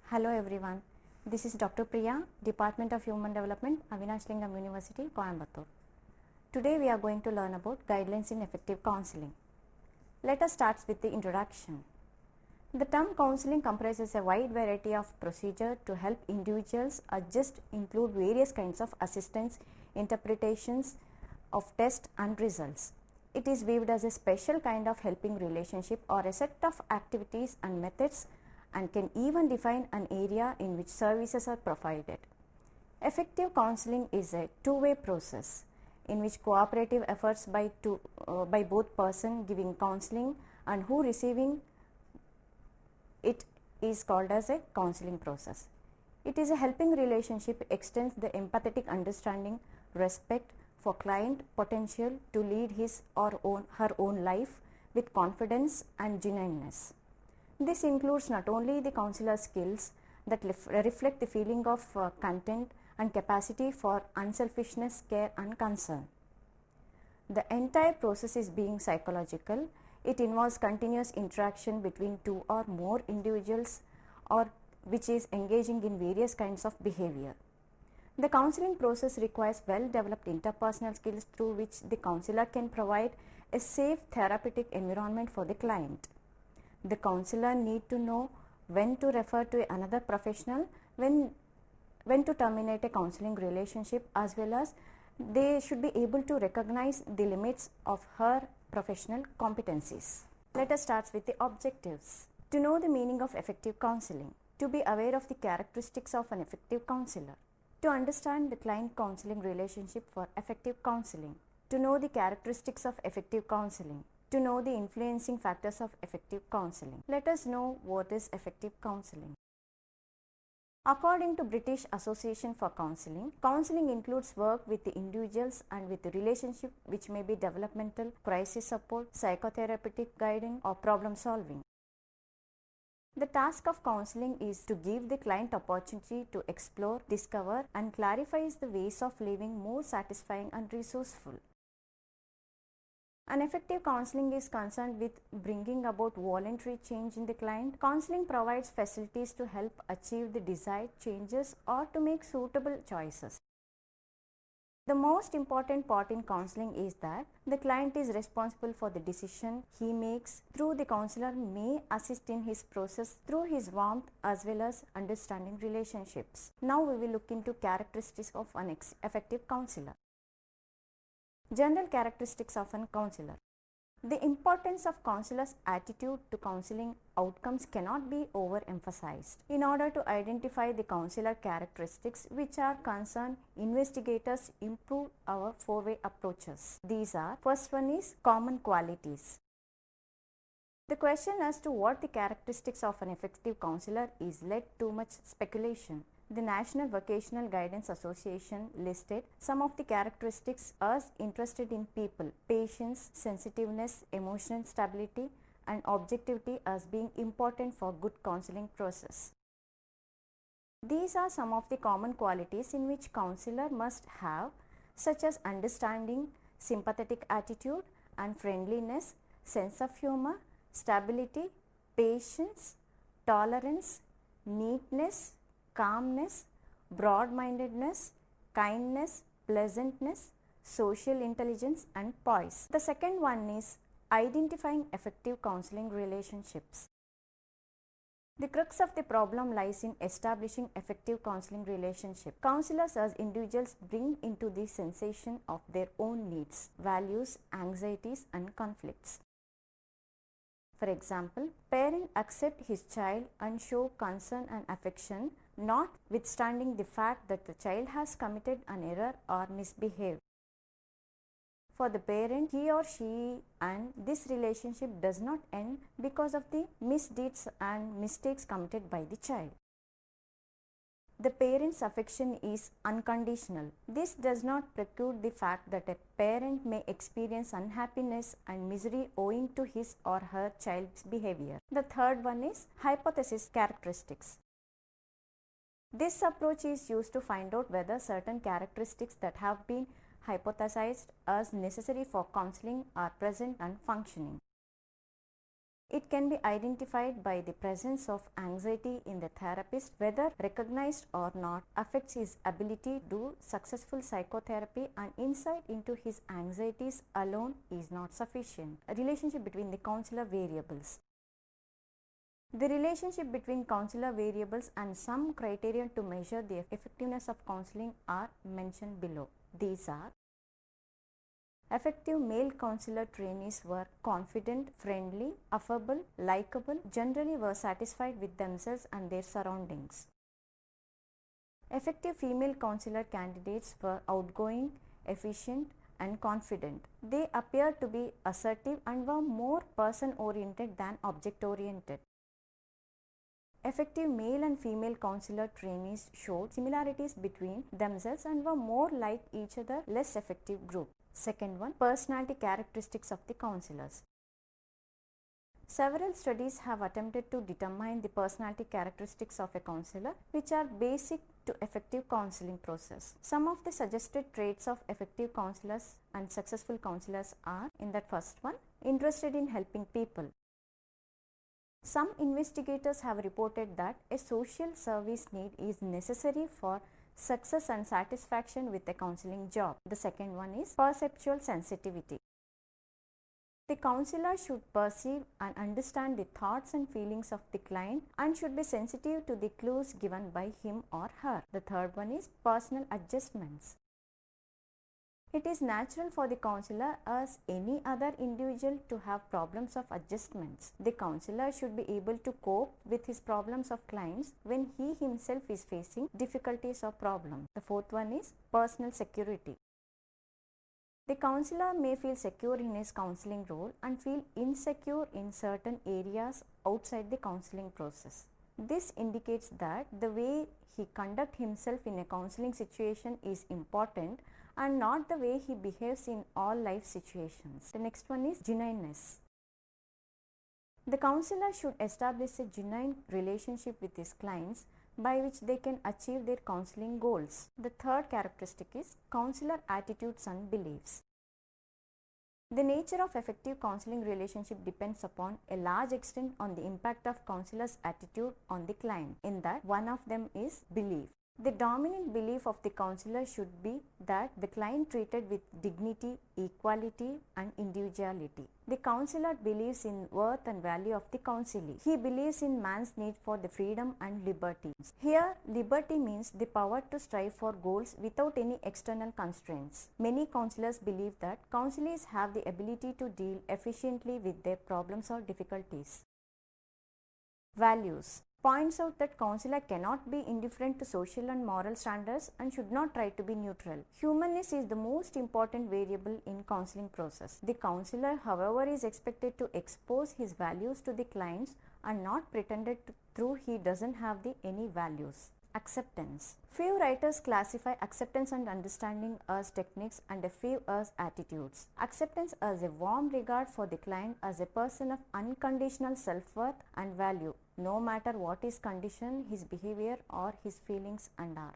Hello everyone, this is Dr. Priya, Department of Human Development, Avinash Lingam University, Coimbatore. Today we are going to learn about guidelines in effective counseling. Let us start with the introduction. The term counseling comprises a wide variety of procedures to help individuals adjust, include various kinds of assistance, interpretations of tests and results. It is viewed as a special kind of helping relationship or a set of activities and methods, and can even define an area in which services are provided. Effective counseling is a two-way process in which cooperative efforts by both person giving counseling and who receiving it is called as a counseling process. It is a helping relationship extends the empathetic understanding, respect for client potential to lead his or her own life with confidence and genuineness. This includes not only the counselor's skills that reflect the feeling of content and capacity for unselfishness, care and concern. The entire process is being psychological. It involves continuous interaction between two or more individuals or which is engaging in various kinds of behavior. The counseling process requires well-developed interpersonal skills through which the counselor can provide a safe therapeutic environment for the client. The counselor need to know when to refer to another professional, when to terminate a counseling relationship, as well as they should be able to recognize the limits of her professional competencies. Let us start with the objectives. To know the meaning of effective counseling, to be aware of the characteristics of an effective counselor, to understand the client counseling relationship for effective counseling, to know the characteristics of effective counseling, to know the influencing factors of effective counseling. Let us know what is effective counseling. According to British Association for Counseling, counseling includes work with the individuals and with the relationship which may be developmental, crisis support, psychotherapeutic guiding or problem solving. The task of counseling is to give the client opportunity to explore, discover and clarify the ways of living more satisfying and resourceful. An effective counseling is concerned with bringing about voluntary change in the client. Counseling provides facilities to help achieve the desired changes or to make suitable choices. The most important part in counseling is that the client is responsible for the decision he makes. Through the counselor may assist in his process through his warmth as well as understanding relationships. Now we will look into characteristics of an effective counselor. General characteristics of a counselor. The importance of counselor's attitude to counseling outcomes cannot be overemphasized. In order to identify the counselor characteristics which are concerned, investigators improve our four-way approaches. These are, first one is common qualities. The question as to what the characteristics of an effective counselor is led too much speculation. The National Vocational Guidance Association listed some of the characteristics as interested in people: patience, sensitiveness, emotional stability and objectivity as being important for good counseling process. These are some of the common qualities in which counselor must have, such as understanding, sympathetic attitude and friendliness, sense of humor, stability, patience, tolerance, neatness, calmness, broad-mindedness, kindness, pleasantness, social intelligence and poise. The second one is identifying effective counseling relationships. The crux of the problem lies in establishing effective counseling relationship. Counselors as individuals bring into the sensation of their own needs, values, anxieties and conflicts. For example, parent accept his child and show concern and affection, notwithstanding the fact that the child has committed an error or misbehaved. For the parent, he or she and this relationship does not end because of the misdeeds and mistakes committed by the child. The parent's affection is unconditional. This does not preclude the fact that a parent may experience unhappiness and misery owing to his or her child's behavior. The third one is hypothesis characteristics. This approach is used to find out whether certain characteristics that have been hypothesized as necessary for counseling are present and functioning. It can be identified by the presence of anxiety in the therapist, whether recognized or not, affects his ability to do successful psychotherapy, and insight into his anxieties alone is not sufficient. A relationship between the counselor variables. The relationship between counselor variables and some criteria to measure the effectiveness of counseling are mentioned below. These are: effective male counselor trainees were confident, friendly, affable, likable, generally were satisfied with themselves and their surroundings. Effective female counselor candidates were outgoing, efficient, and confident. They appeared to be assertive and were more person-oriented than object-oriented. Effective male and female counselor trainees showed similarities between themselves and were more like each other, less effective group. Second one, personality characteristics of the counselors. Several studies have attempted to determine the personality characteristics of a counselor, which are basic to effective counseling process. Some of the suggested traits of effective counselors and successful counselors are, in that first one, interested in helping people. Some investigators have reported that a social service need is necessary for success and satisfaction with a counseling job. The second one is perceptual sensitivity. The counselor should perceive and understand the thoughts and feelings of the client and should be sensitive to the clues given by him or her. The third one is personal adjustments. It is natural for the counselor as any other individual to have problems of adjustments. The counselor should be able to cope with his problems of clients when he himself is facing difficulties or problems. The fourth one is personal security. The counselor may feel secure in his counseling role and feel insecure in certain areas outside the counseling process. This indicates that the way he conducts himself in a counseling situation is important and not the way he behaves in all life situations. The next one is genuineness. The counselor should establish a genuine relationship with his clients by which they can achieve their counseling goals. The third characteristic is counselor attitudes and beliefs. The nature of effective counseling relationship depends upon a large extent on the impact of counselor's attitude on the client, in that one of them is belief. The dominant belief of the counselor should be that the client treated with dignity, equality, and individuality. The counselor believes in worth and value of the counselee. He believes in man's need for the freedom and liberty. Here, liberty means the power to strive for goals without any external constraints. Many counselors believe that counselees have the ability to deal efficiently with their problems or difficulties. Values. Points out that counselor cannot be indifferent to social and moral standards and should not try to be neutral. Humanness is the most important variable in counseling process. The counselor, however, is expected to expose his values to the clients and not pretended to, through he doesn't have any values. Acceptance. Few writers classify acceptance and understanding as techniques and a few as attitudes. Acceptance as a warm regard for the client as a person of unconditional self-worth and value, no matter what his condition, his behavior, or his feelings and are.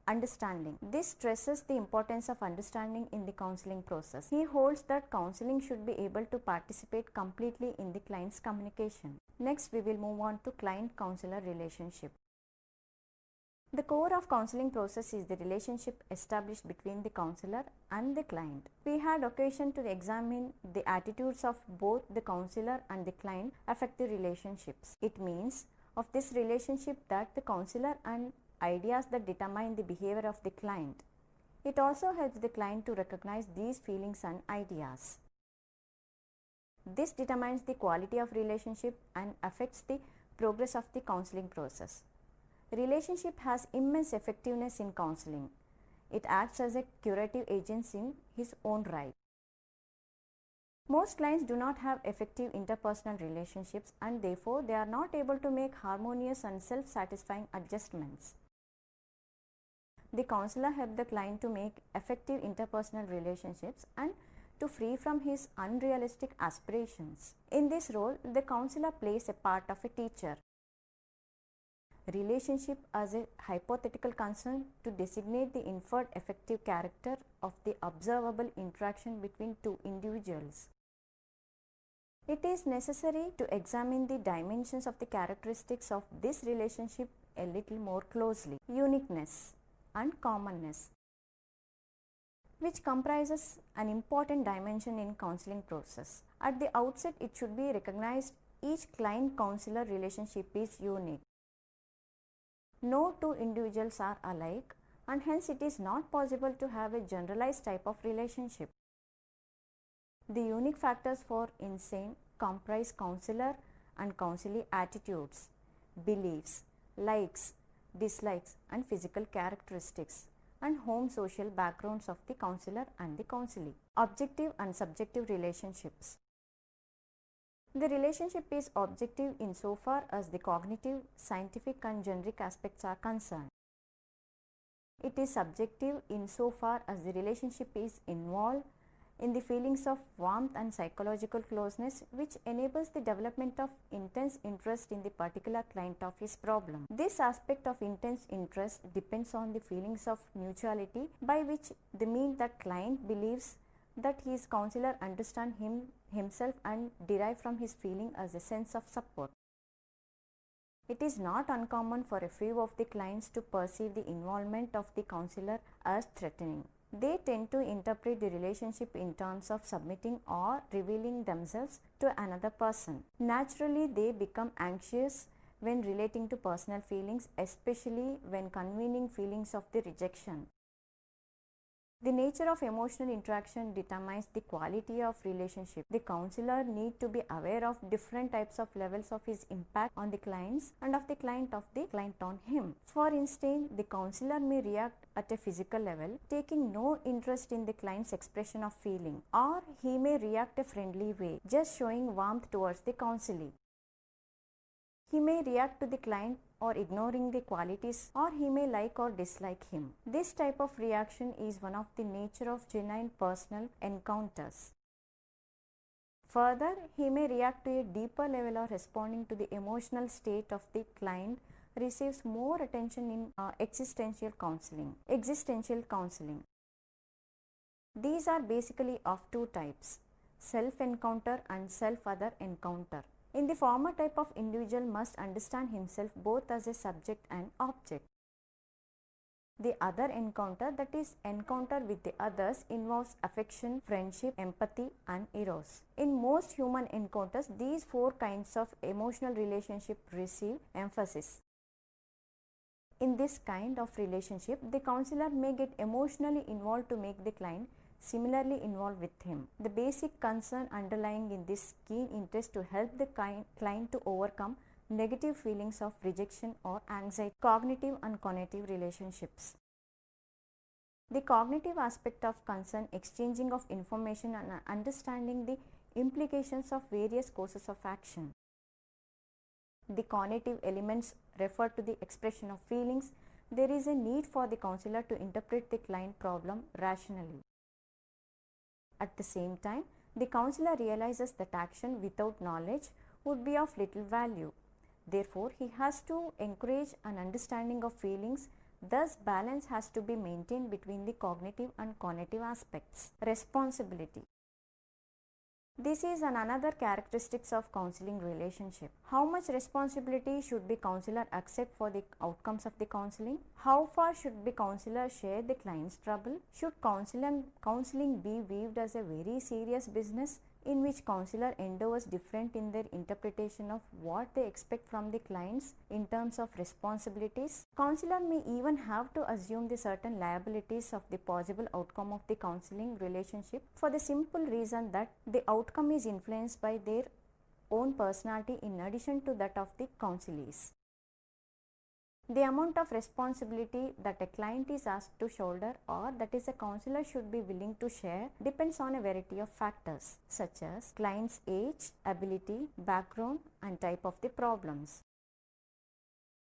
Understanding. This stresses the importance of understanding in the counseling process. He holds that counseling should be able to participate completely in the client's communication. Next, we will move on to client-counselor relationship. The core of counseling process is the relationship established between the counselor and the client. We had occasion to examine the attitudes of both the counselor and the client affect the relationships. It means of this relationship that the counselor and ideas that determine the behavior of the client. It also helps the client to recognize these feelings and ideas. This determines the quality of relationship and affects the progress of the counseling process. Relationship has immense effectiveness in counseling. It acts as a curative agency in his own right. Most clients do not have effective interpersonal relationships and therefore they are not able to make harmonious and self-satisfying adjustments. The counselor helps the client to make effective interpersonal relationships and to free from his unrealistic aspirations. In this role, the counselor plays a part of a teacher. Relationship as a hypothetical concern to designate the inferred effective character of the observable interaction between two individuals. It is necessary to examine the dimensions of the characteristics of this relationship a little more closely. Uniqueness and commonness, which comprises an important dimension in counseling process. At the outset, it should be recognized each client-counselor relationship is unique. No two individuals are alike, and hence it is not possible to have a generalized type of relationship. The unique factors for insane comprise counselor and counselee attitudes, beliefs, likes, dislikes, and physical characteristics, and home social backgrounds of the counselor and the counselee. Objective and subjective relationships. The relationship is objective insofar as the cognitive, scientific, and generic aspects are concerned. It is subjective insofar as the relationship is involved in the feelings of warmth and psychological closeness, which enables the development of intense interest in the particular client of his problem. This aspect of intense interest depends on the feelings of mutuality, by which they mean that client believes that his counselor understands himself and derive from his feeling as a sense of support. It is not uncommon for a few of the clients to perceive the involvement of the counselor as threatening. They tend to interpret the relationship in terms of submitting or revealing themselves to another person. Naturally, they become anxious when relating to personal feelings, especially when conveying feelings of the rejection. The nature of emotional interaction determines the quality of relationship. The counselor need to be aware of different types of levels of his impact on the clients and of the client on him. For instance, the counselor may react at a physical level, taking no interest in the client's expression of feeling, or he may react a friendly way, just showing warmth towards the counselee. He may react to the client or ignoring the qualities, or he may like or dislike him. This type of reaction is one of the nature of genuine personal encounters. Further, he may react to a deeper level or responding to the emotional state of the client receives more attention in existential counseling. These are basically of two types: self-encounter and self-other encounter. In the former type of individual must understand himself both as a subject and object. The other encounter, that is encounter with the others, involves affection, friendship, empathy, and eros. In most human encounters, these four kinds of emotional relationship receive emphasis. In this kind of relationship, the counselor may get emotionally involved to make the client similarly involved with him. The basic concern underlying in this keen interest to help the client to overcome negative feelings of rejection or anxiety. Cognitive and cognitive relationships. The cognitive aspect of concern, exchanging of information and understanding the implications of various courses of action. The cognitive elements refer to the expression of feelings. There is a need for the counselor to interpret the client problem rationally. At the same time, the counselor realizes that action without knowledge would be of little value. Therefore, he has to encourage an understanding of feelings. Thus, balance has to be maintained between the cognitive and cognitive aspects. Responsibility. This is another characteristics of counseling relationship. How much responsibility should the counselor accept for the outcomes of the counseling? How far should the counselor share the client's trouble? Should counseling be viewed as a very serious business in which counselor endeavors different in their interpretation of what they expect from the clients in terms of responsibilities? Counselor may even have to assume the certain liabilities of the possible outcome of the counseling relationship for the simple reason that the outcome is influenced by their own personality in addition to that of the counselees. The amount of responsibility that a client is asked to shoulder, or that is a counselor should be willing to share, depends on a variety of factors such as client's age, ability, background, and type of the problems.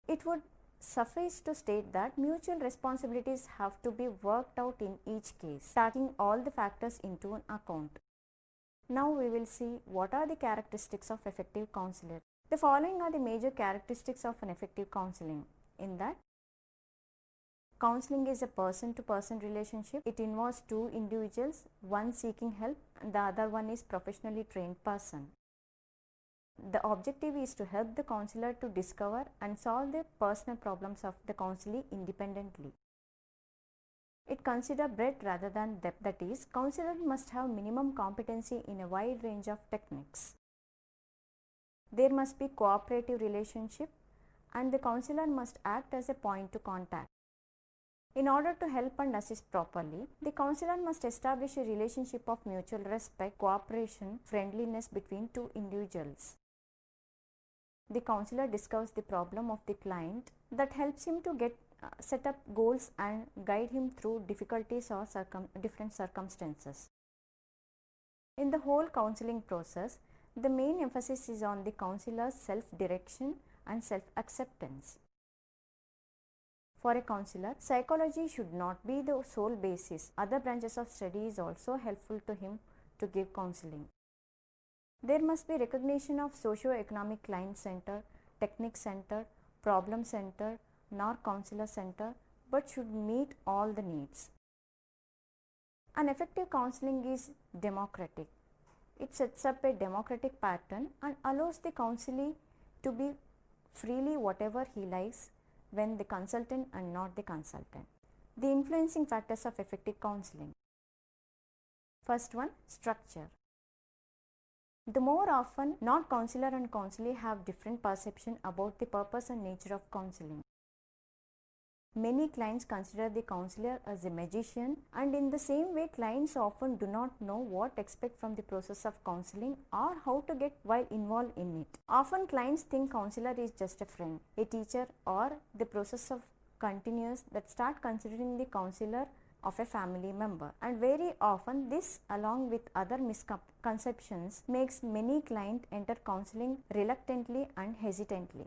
It would suffice to state that mutual responsibilities have to be worked out in each case, taking all the factors into an account. Now we will see what are the characteristics of effective counselor. The following are the major characteristics of an effective counseling. In that, counseling is a person-to-person relationship. It involves two individuals, one seeking help and the other one is professionally trained person. The objective is to help the counselor to discover and solve the personal problems of the counselee independently. It considers breadth rather than depth, that is, counselor must have minimum competency in a wide range of techniques. There must be cooperative relationship and the counselor must act as a point to contact. In order to help and assist properly, the counselor must establish a relationship of mutual respect, cooperation, friendliness between two individuals. The counselor discovers the problem of the client that helps him to set up goals and guide him through difficulties or different circumstances. In the whole counseling process, the main emphasis is on the counselor's self-direction and self-acceptance. For a counselor, psychology should not be the sole basis. Other branches of study is also helpful to him to give counseling. There must be recognition of socio-economic client center, technique center, problem center, nor counselor center, but should meet all the needs. An effective counseling is democratic. It sets up a democratic pattern and allows the counselee to be freely whatever he likes when the consultant and not the consultant. The influencing factors of effective counseling. First one, structure. The more often not counselor and counselee have different perception about the purpose and nature of counseling. Many clients consider the counselor as a magician, and in the same way clients often do not know what to expect from the process of counseling or how to get while involved in it. Often clients think counselor is just a friend, a teacher, or the process of continues that start considering the counselor of a family member, and very often this along with other misconceptions makes many clients enter counseling reluctantly and hesitantly.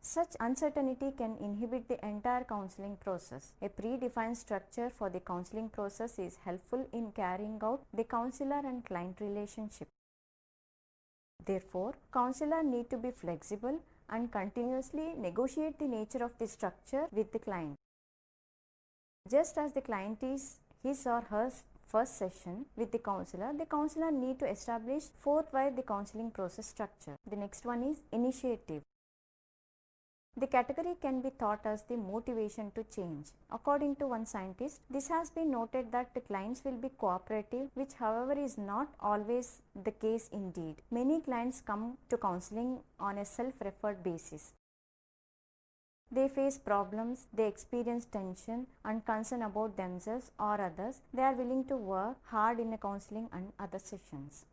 Such uncertainty can inhibit the entire counseling process. A predefined structure for the counseling process is helpful in carrying out the counselor and client relationship. Therefore, counselor need to be flexible and continuously negotiate the nature of the structure with the client. Just as the client is his or her first session with the counselor need to establish forthwith the counseling process structure. The next one is initiative. The category can be thought as the motivation to change. According to one scientist, this has been noted that the clients will be cooperative, which however is not always the case indeed. Many clients come to counseling on a self-referred basis. They face problems, they experience tension and concern about themselves or others. They are willing to work hard in a counseling and other sessions.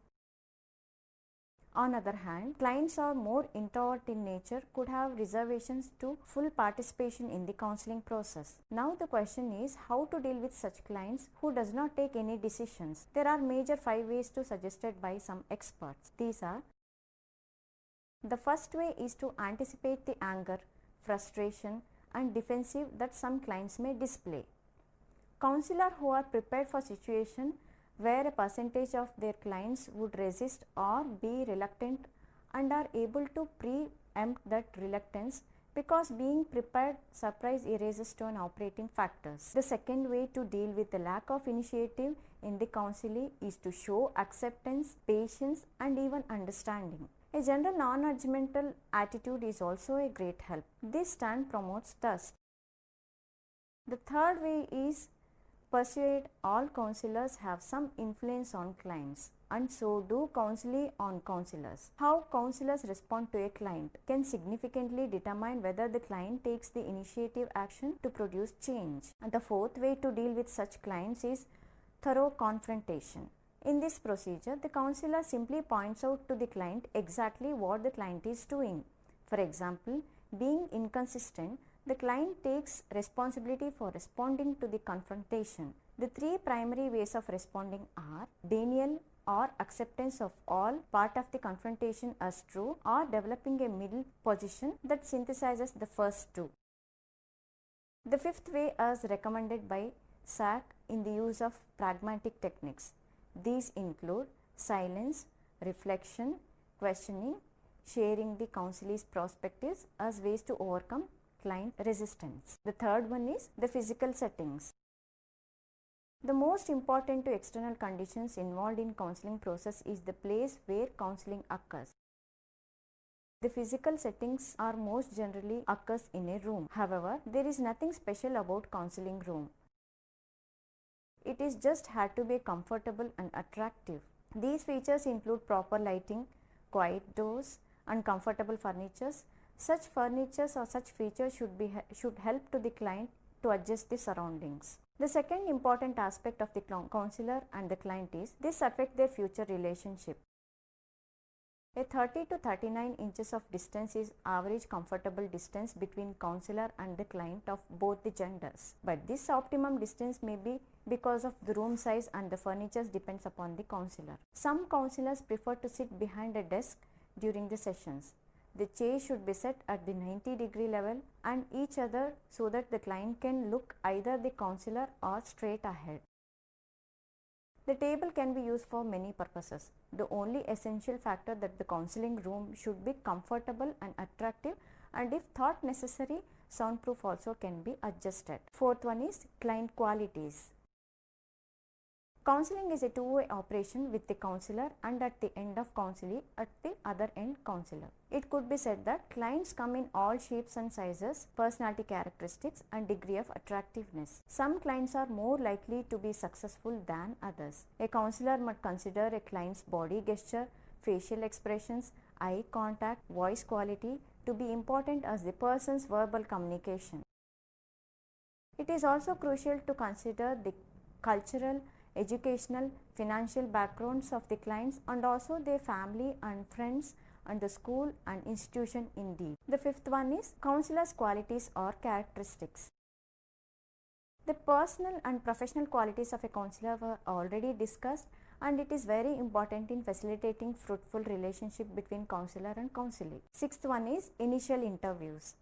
On the other hand, clients are more introvert in nature, could have reservations to full participation in the counseling process. Now the question is how to deal with such clients who does not take any decisions. There are major 5 ways suggested by some experts. These are: the first way is to anticipate the anger, frustration and defensive that some clients may display. Counselors who are prepared for situation where a percentage of their clients would resist or be reluctant and are able to preempt that reluctance, because being prepared surprise erases to an operating factors. The second way to deal with the lack of initiative in the counselee is to show acceptance, patience and even understanding. A general non-judgmental attitude is also a great help. This stand promotes trust. The third way is persuade. All counselors have some influence on clients, and so do counselee on counselors. How counselors respond to a client can significantly determine whether the client takes the initiative action to produce change. And the fourth way to deal with such clients is thorough confrontation. In this procedure, the counselor simply points out to the client exactly what the client is doing. For example, being inconsistent, the client takes responsibility for responding to the confrontation. The 3 primary ways of responding are denial or acceptance of all part of the confrontation as true, or developing a middle position that synthesizes the first 2. The fifth way is recommended by SAC in the use of pragmatic techniques. These include silence, reflection, questioning, sharing the counselee's perspectives as ways to overcome client resistance. The third one is the physical settings. The most important to external conditions involved in counseling process is the place where counseling occurs. The physical settings are most generally occurs in a room. However, there is nothing special about counseling room. It is just had to be comfortable and attractive. These features include proper lighting, quiet doors, and comfortable furnitures. Such furnitures or such features should help to the client to adjust the surroundings. The second important aspect of the counselor and the client is this affect their future relationship. A 30 to 39 inches of distance is average comfortable distance between counselor and the client of both the genders. But this optimum distance may be because of the room size and the furniture depends upon the counselor. Some counselors prefer to sit behind a desk during the sessions. The chair should be set at the 90-degree level and each other so that the client can look either the counselor or straight ahead. The table can be used for many purposes. The only essential factor that the counseling room should be comfortable and attractive, and if thought necessary, soundproof also can be adjusted. Fourth one is client qualities. Counseling is a two-way operation with the counselor and at the end of counseling at the other end counselor. It could be said that clients come in all shapes and sizes, personality characteristics and degree of attractiveness. Some clients are more likely to be successful than others. A counselor must consider a client's body gesture, facial expressions, eye contact, voice quality to be important as the person's verbal communication. It is also crucial to consider the cultural, educational, financial backgrounds of the clients and also their family and friends and the school and institution indeed. The fifth one is counselor's qualities or characteristics. The personal and professional qualities of a counselor were already discussed and it is very important in facilitating fruitful relationship between counselor and counselee. Sixth one is initial interviews.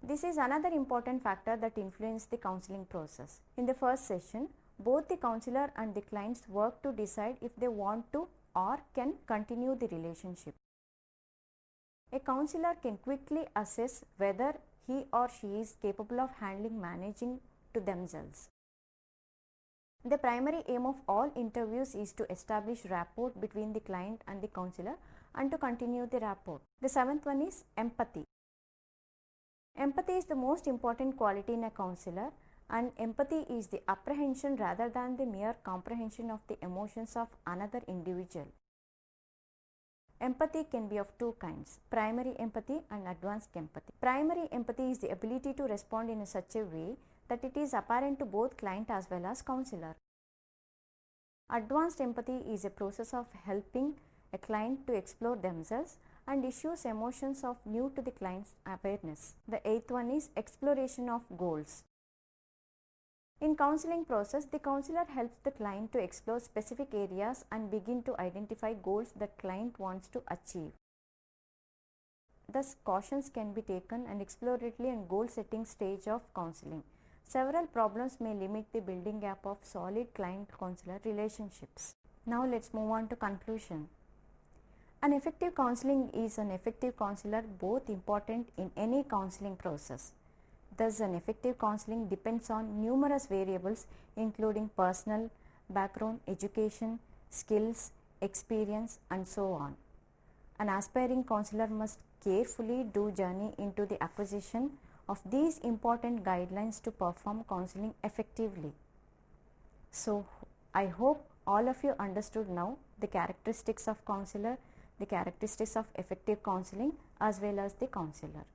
This is another important factor that influences the counseling process. In the first session, both the counselor and the clients work to decide if they want to or can continue the relationship. A counselor can quickly assess whether he or she is capable of managing to themselves. The primary aim of all interviews is to establish rapport between the client and the counselor and to continue the rapport. The seventh one is empathy. Empathy is the most important quality in a counselor, and empathy is the apprehension rather than the mere comprehension of the emotions of another individual. Empathy can be of two kinds, primary empathy and advanced empathy. Primary empathy is the ability to respond in such a way that it is apparent to both client as well as counselor. Advanced empathy is a process of helping a client to explore themselves and issues emotions of new to the client's awareness. The eighth one is exploration of goals. In counseling process, the counselor helps the client to explore specific areas and begin to identify goals that client wants to achieve. Thus, cautions can be taken and exploratory and goal setting stage of counseling. Several problems may limit the building gap of solid client-counselor relationships. Now let's move on to conclusion. An effective counseling is an effective counselor both important in any counseling process. Thus, an effective counseling depends on numerous variables including personal, background, education, skills, experience and so on. An aspiring counselor must carefully do journey into the acquisition of these important guidelines to perform counseling effectively. So, I hope all of you understood now the characteristics of counselor, the characteristics of effective counseling as well as the counselor.